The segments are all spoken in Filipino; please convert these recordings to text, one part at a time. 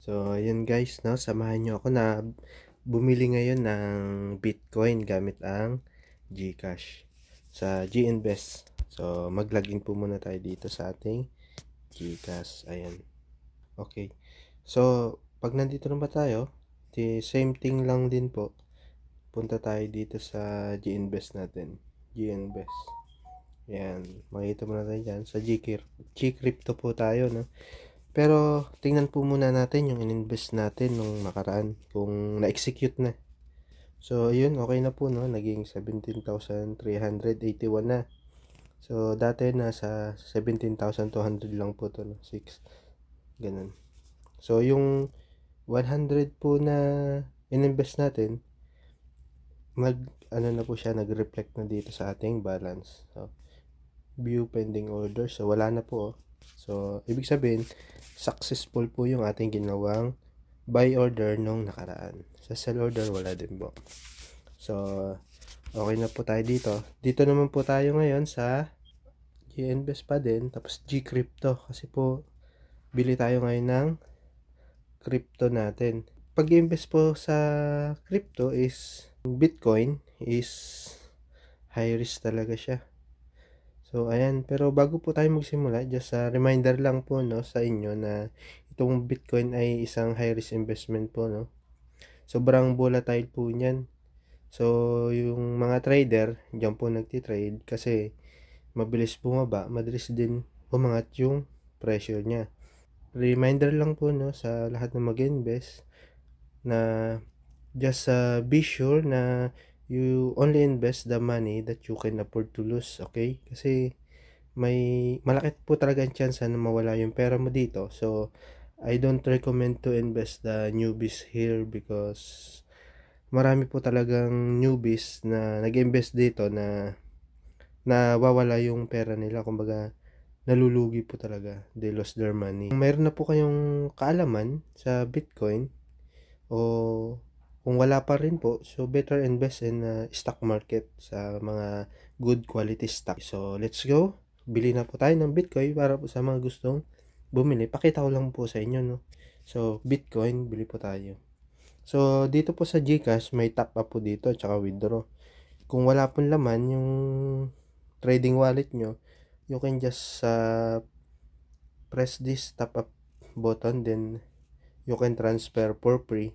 So, ayun guys, no, samahan nyo ako na bumili ngayon ng Bitcoin gamit ang GCash sa GInvest. So, mag-login po muna tayo dito sa ating GCash. Ayan. Okay. So, pag nandito na ba tayo, same thing lang din po. Punta tayo dito sa GInvest natin. GInvest. Ayan. Makikita mo na tayo dyan. Sa Gcrypto po tayo, no? Pero, tingnan po muna natin yung ininvest natin nung nakaraan, kung na-execute na. So, yun, okay na po, no? Naging 17,381 na. So, dati nasa 17,200 lang po to, no? 6, ganun. So, yung 100 po na ininvest natin, ano na po siya, nag-reflect na dito sa ating balance. So, view pending order. So, wala na po, oh. So, ibig sabihin, successful po yung ating ginawang buy order nung nakaraan. Sa sell order, wala din po. So, okay na po tayo dito. Dito naman po tayo ngayon sa GInvest pa din. Tapos Gcrypto. Kasi po, bili tayo ngayon ng crypto natin. Pag-invest po sa crypto is, Bitcoin is high risk talaga siya. So, ayan. Pero bago po tayo magsimula, just a reminder lang po, no, sa inyo na itong Bitcoin ay isang high-risk investment po, no. Sobrang volatile po niyan. So, yung mga trader, diyan po nagtitrade kasi mabilis bumaba, mabilis din umangat yung presyo niya. Reminder lang po, no, sa lahat na mag-invest na just be sure na you only invest the money that you can afford to lose, okay? Kasi may malaki po talaga ang chance na mawala yung pera mo dito. So, I don't recommend to invest the newbies here because marami po talagang newbies na nag-invest dito na nawawala yung pera nila. Kumbaga, nalulugi po talaga. They lost their money. Kung mayroon na po kayong kaalaman sa Bitcoin o kung wala pa rin po, so better invest in stock market sa mga good quality stock. So, let's go. Bili na po tayo ng Bitcoin para po sa mga gustong bumili. Pakita ko lang po sa inyo, no. So, Bitcoin, bili po tayo. So, dito po sa GCash, may top up po dito, tsaka withdraw. Kung wala pong laman yung trading wallet nyo, you can just press this top up button, then you can transfer for free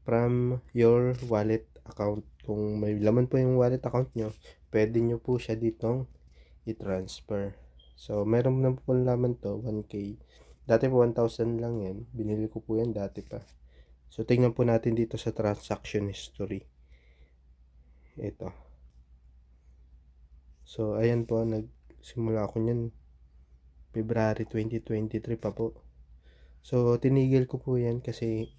from your wallet account. Kung may laman po yung wallet account nyo, pwede nyo po siya ditong i-transfer. So, meron na po laman to, 1K. Dati po 1,000 lang yan. Binili ko po yan dati pa. So, tingnan po natin dito sa transaction history. Ito. So, ayan po, nagsimula ako nyan February 2023 pa po. So, tinigil ko po yan kasi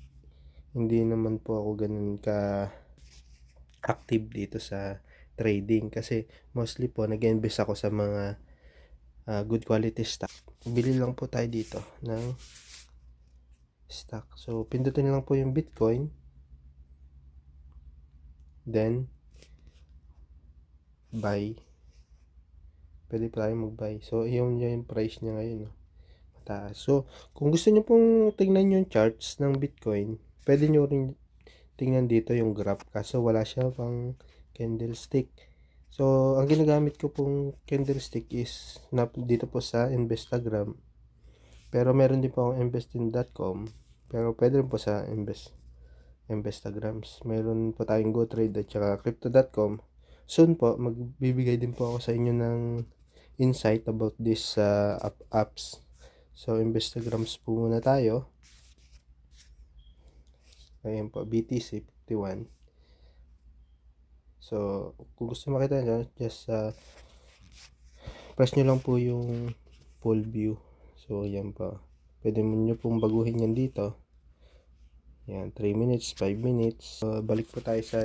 hindi naman po ako ganun ka active dito sa trading kasi mostly po nag-invest ako sa mga good quality stock. Bili lang po tayo dito ng stock. So, pindutin lang po yung Bitcoin. Then, buy. Pwede pa tayo mag-buy. So, yung price niya ngayon. No? Mataas. So, kung gusto niyo pong tingnan yung charts ng Bitcoin, pwede nyo rin tingnan dito yung graph. Kaso, wala siya pang candlestick. So, ang ginagamit ko pong candlestick is dito po sa Investagram. Pero meron din po akong investing.com. Pero pwede rin po sa Investagrams. Meron po tayong GoTrade at saka Crypto.com. Soon po, magbibigay din po ako sa inyo ng insight about this apps. So, Investagrams po muna tayo. Ayan po, BTC 51. So, kung gusto makita nyo, just press nyo lang po yung full view. So, yan po. Pwede nyo pong baguhin yan dito. Yan, 3 minutes, 5 minutes. So, balik po tayo sa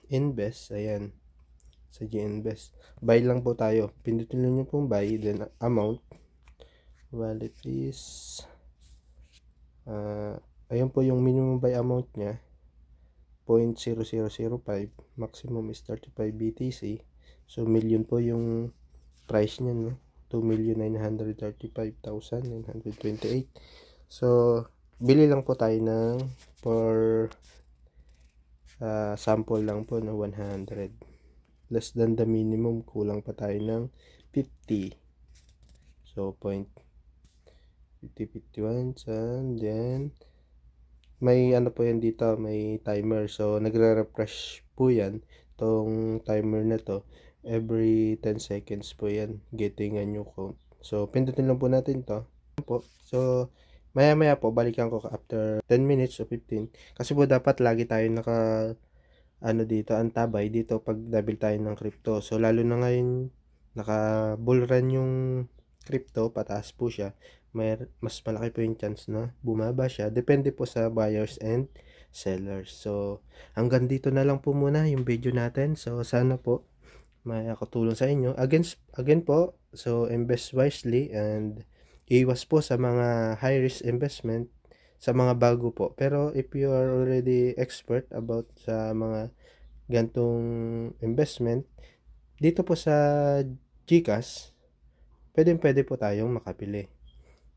GInvest. Ayan. Sa GInvest. Buy lang po tayo. Pindutin nyo pong buy, then amount. Wallet is ayun po yung minimum buy amount nya. 0.0005, maximum is 35 BTC. So, million po yung price niya, no? 2,935,928. So, bili lang po tayo ng for sample lang po no 100. Less than the minimum, kulang pa tayo ng 50. So, 0.5051 and then may ano po yan dito, may timer. So, nagre-refresh po yan, tong timer na to. Every 10 seconds po yan, getting a new count. So, pindutin lang po natin to. So, maya-maya po, balikan ko after 10 minutes o 15. Kasi po dapat lagi tayo dito, antabay dito pag double tayo ng crypto. So, lalo na ngayon, naka-bull run yung crypto, pataas po siya. Mas malaki po yung chance na bumaba siya. Depende po sa buyers and sellers. So, hanggang dito na lang po muna yung video natin. So, sana po may makatulong sa inyo. Again po, so invest wisely and iwas po sa mga high risk investment sa mga bago po. Pero if you are already expert about sa mga gantong investment, dito po sa GCash, pwede po tayong makabili.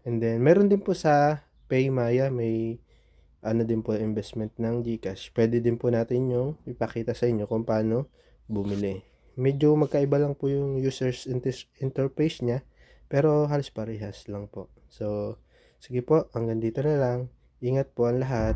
And then, meron din po sa Paymaya, may din po investment ng GCash. Pwede din po natin yung ipakita sa inyo kung paano bumili. Medyo magkaiba lang po yung user's interface niya, pero halos parehas lang po. So, sige po, hanggang dito na lang. Ingat po ang lahat.